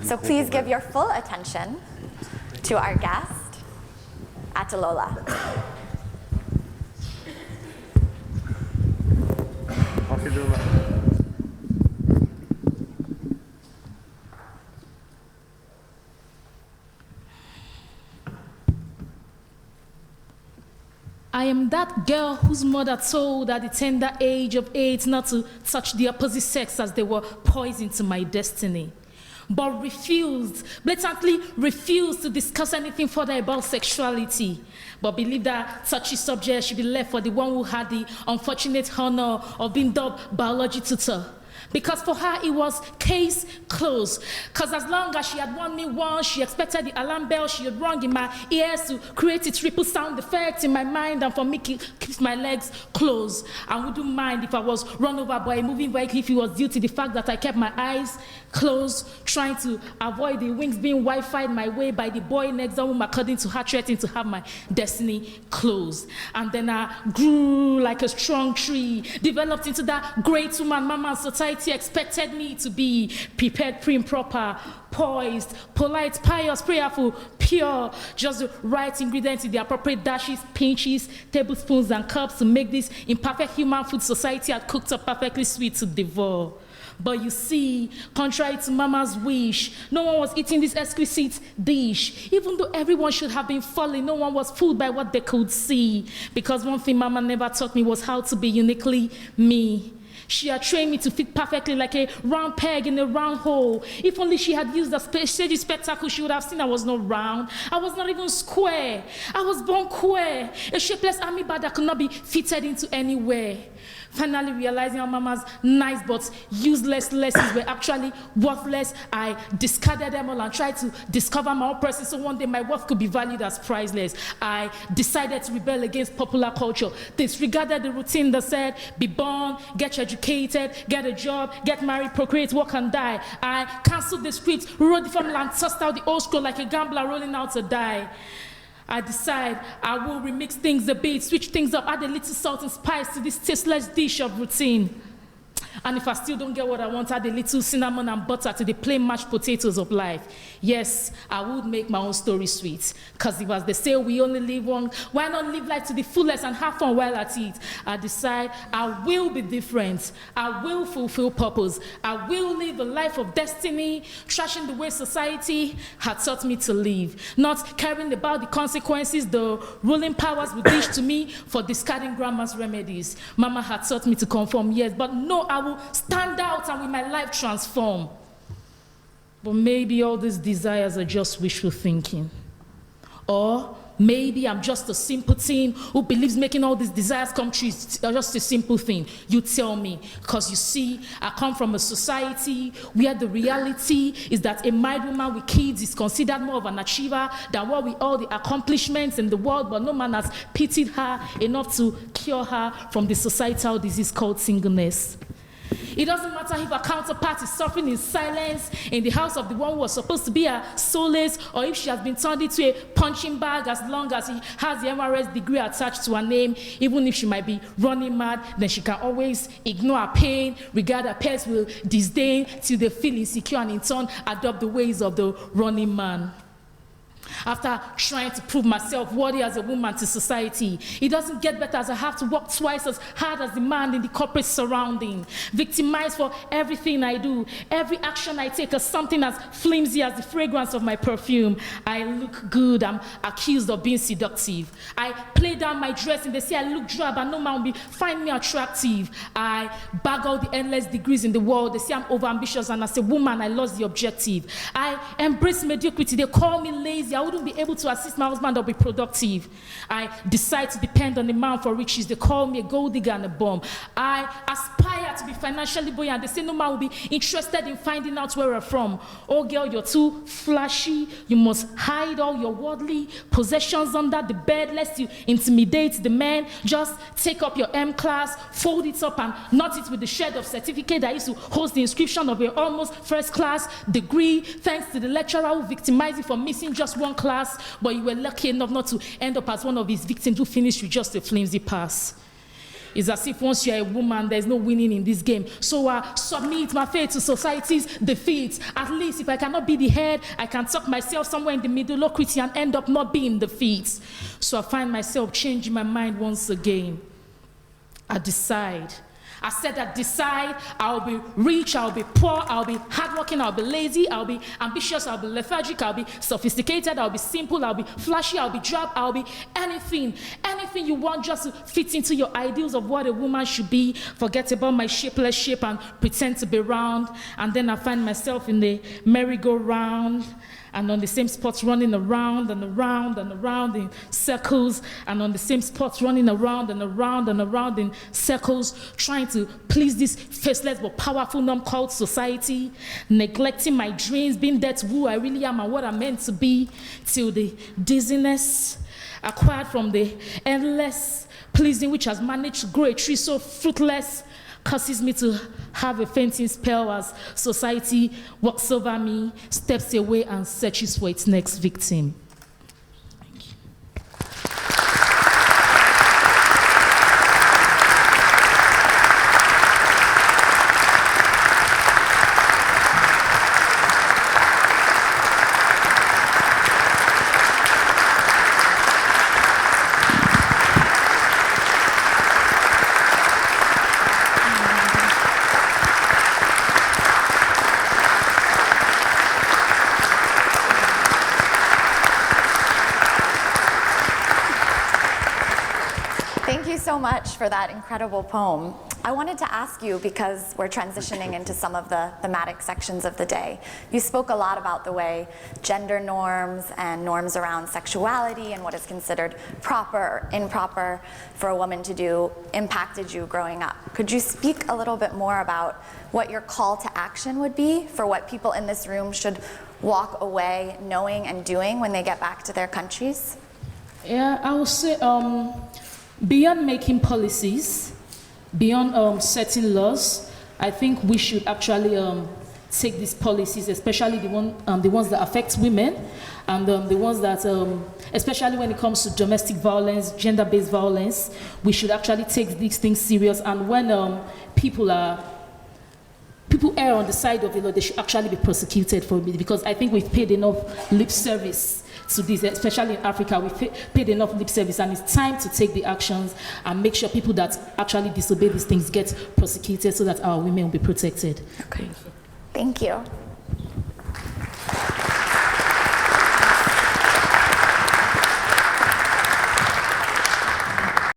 So please give your full attention to our guest, Atilola. I am that girl whose mother told at the tender age of 8 not to touch the opposite sex as they were poison to my destiny, but blatantly refused to discuss anything further about sexuality, but believed that touchy subject should be left for the one who had the unfortunate honor of being dubbed biology tutor. Because for her, it was case closed. Because as long as she had won me once, she expected the alarm bell she had rung in my ears to create a triple sound effect in my mind and for me to keep my legs closed. I wouldn't mind if I was run over by a moving vehicle if it was due to the fact that I kept my eyes closed, trying to avoid the wings being Wi-Fi'd my way by the boy next door whom, according to her, threatened to have my destiny closed. And then I grew like a strong tree, developed into that great woman Mama society expected me to be: prepared, prim, proper, poised, polite, pious, prayerful, pure, just the right ingredients in the appropriate dashes, pinches, tablespoons, and cups to make this imperfect human food society had cooked up perfectly sweet to devour. But you see, contrary to Mama's wish, no one was eating this exquisite dish. Even though everyone should have been falling, no one was fooled by what they could see. Because one thing Mama never taught me was how to be uniquely me. She had trained me to fit perfectly like a round peg in a round hole. If only she had used the stage spectacle, she would have seen I was not round. I was not even square. I was born queer, a shapeless amoeba that could not be fitted into anywhere. Finally realizing how Mama's nice but useless lessons were actually worthless, I discarded them all and tried to discover my own person so one day my worth could be valued as priceless. I decided to rebel against popular culture, disregarded the routine that said, be born, get educated, get a job, get married, procreate, work and die. I cancelled the script, rewrote the formula and tossed out the old scroll like a gambler rolling out to die. I decide I will remix things a bit, switch things up, add a little salt and spice to this tasteless dish of routine. And if I still don't get what I want, add a little cinnamon and butter to the plain mashed potatoes of life. Yes, I would make my own story sweet. Because if, as they say, we only live one, why not live life to the fullest and have fun while at it? I decide I will be different. I will fulfill purpose. I will live a life of destiny, trashing the way society had taught me to live. Not caring about the consequences the ruling powers would dish to me for discarding grandma's remedies. Mama had taught me to conform, yes, but no, I will stand out and with my life transform. But maybe all these desires are just wishful thinking. Or maybe I'm just a simpleton who believes making all these desires come true is just a simple thing. You tell me. Because you see, I come from a society where the reality is that a married woman with kids is considered more of an achiever than what with all the accomplishments in the world, but no man has pitied her enough to cure her from the societal disease called singleness. It doesn't matter if a counterpart is suffering in silence in the house of the one who was supposed to be a solace, or if she has been turned into a punching bag, as long as he has the MRS degree attached to her name. Even if she might be running mad, then she can always ignore her pain, regard her peers with disdain till they feel insecure and in turn adopt the ways of the running man. After trying to prove myself worthy as a woman to society, it doesn't get better as I have to work twice as hard as the man in the corporate surrounding, victimized for everything I do, every action I take as something as flimsy as the fragrance of my perfume. I look good, I'm accused of being seductive. I play down my dress and they say I look drab and no man will find me attractive. I bag all the endless degrees in the world. They say I'm overambitious and as a woman I lost the objective. I embrace mediocrity. They call me lazy. I wouldn't be able to assist my husband or be productive. I decide to depend on a man for riches. They call me a gold digger and a bum. I aspire to be financially buoyant. They say no man will be interested in finding out where we're from. Oh girl, you're too flashy. You must hide all your worldly possessions under the bed lest you intimidate the man. Just take up your M class, fold it up and knot it with the shred of certificate that used to host the inscription of your almost first class degree, thanks to the lecturer who victimized you for missing just one class, but you were lucky enough not to end up as one of his victims who finished with just a flimsy pass. It's as if once you're a woman, there's no winning in this game. So I submit my fate to society's defeat. At least if I cannot be the head, I can tuck myself somewhere in the mediocrity and end up not being the feet. So I find myself changing my mind once again. I decide. I said I decide I'll be rich, I'll be poor, I'll be hardworking, I'll be lazy, I'll be ambitious, I'll be lethargic, I'll be sophisticated, I'll be simple, I'll be flashy, I'll be drab, I'll be anything you want just to fit into your ideals of what a woman should be. Forget about my shapeless shape and pretend to be round. And then I find myself in the merry-go-round and on the same spot running around and around and around in circles, and on the same spot running around and around and around in circles, trying to please this faceless but powerful norm called society, neglecting my dreams, being dead to who I really am and what I'm meant to be, till the dizziness acquired from the endless pleasing which has managed to grow a tree so fruitless causes me to have a fainting spell as society walks over me, steps away, and searches for its next victim. Thank you. Thank you so much for that incredible poem. I wanted to ask you, because we're transitioning into some of the thematic sections of the day, you spoke a lot about the way gender norms and norms around sexuality and what is considered proper or improper for a woman to do impacted you growing up. Could you speak a little bit more about what your call to action would be for what people in this room should walk away knowing and doing when they get back to their countries? Yeah, I would say beyond making policies, beyond setting laws, I think we should actually take these policies, especially the ones that affect women, and the ones that, especially when it comes to domestic violence, gender-based violence, we should actually take these things serious. And when people err on the side of the law, they should actually be prosecuted for it, because I think we've paid enough lip service to this, especially in Africa. We've paid enough lip service, and it's time to take the actions and make sure people that actually disobey these things get prosecuted so that our women will be protected. Okay. Thank you.